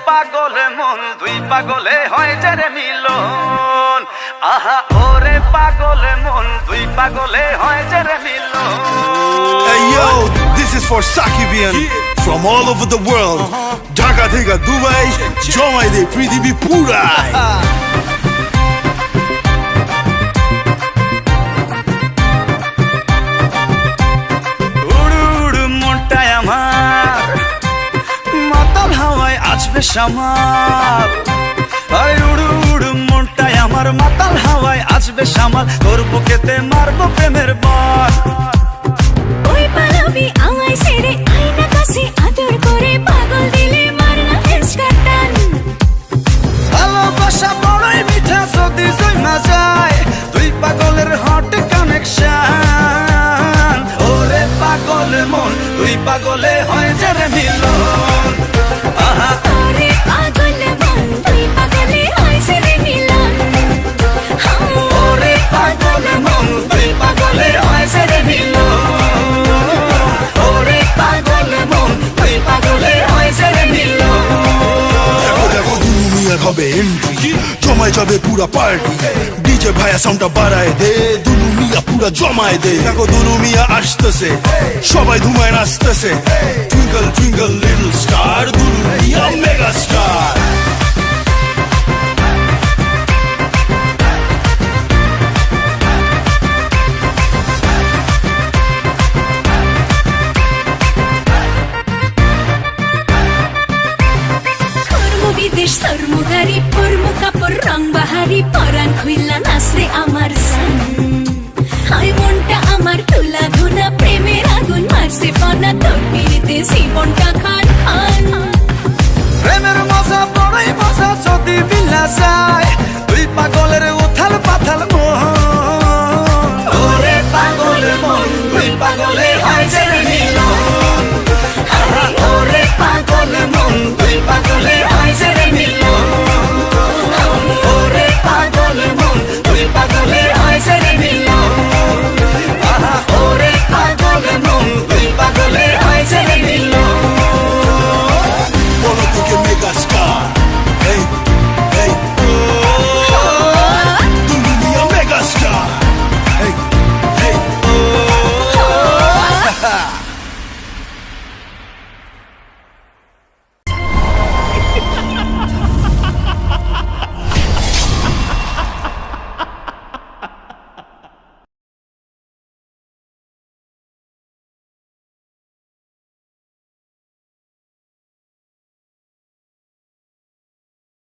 পাগলে মন দুই পাগলে হয় যে রে মিলন আহা ওরে পাগলে মন দুই পাগলে হয় যে রে মিলন Hey yo, this is for Sakibian from all over the world. Dhaka theka Dubai, jomai de prithibi purai. শামাল আরে উড়ু উড়ু মনটাই আমার মাতাল হাওয়ায় আসবে শামাল তোর বুকেতে মারবো প্রেমের বান ওই পালাবি আমায় ছেড়ে আয়না কাছে আদর করে পাগল দিলে মারনা হেসকাটান ভালোবাসা বড়ই মিঠা যদি জমা যায় দুই পাগলের হট কানেকশন ওরে পাগল মন দুই পাগলে হয় যে রে মিলন আহা ওরে পাগল মন দুই পাগলে হয় যে রে মিলন ওরে পাগল মন দুই পাগলে হয় যে রে মিলন ওরে পাগল মন দুই পাগলে হয় যে রে মিলন দেখো দেখো দুলু মিয়ার হবে এন্ট্রি জমায় যাবে পুরা পার্টি ডিজে ভাইয়া সাউন্ডটা বাড়ায় দে দুলু মিয়া পুরা জমায় দে দেখো দুলু মিয়া আসতেছে সবাই ধুমায় নাচতেছে twinkle twinkle little star Dulu Mia mega star বিদেশ সরমুগারি পরমু কাপড় রং বাহারি পরান খুইলা নাচরে আমার সান হাই মনটা আমার তুলা ধুনা প্রেমের আগুন মারছে ফানা তোর পিড়িতে জীবনটা খান খান প্রেমের মজা বড়ই মজা যদি মিলা যায়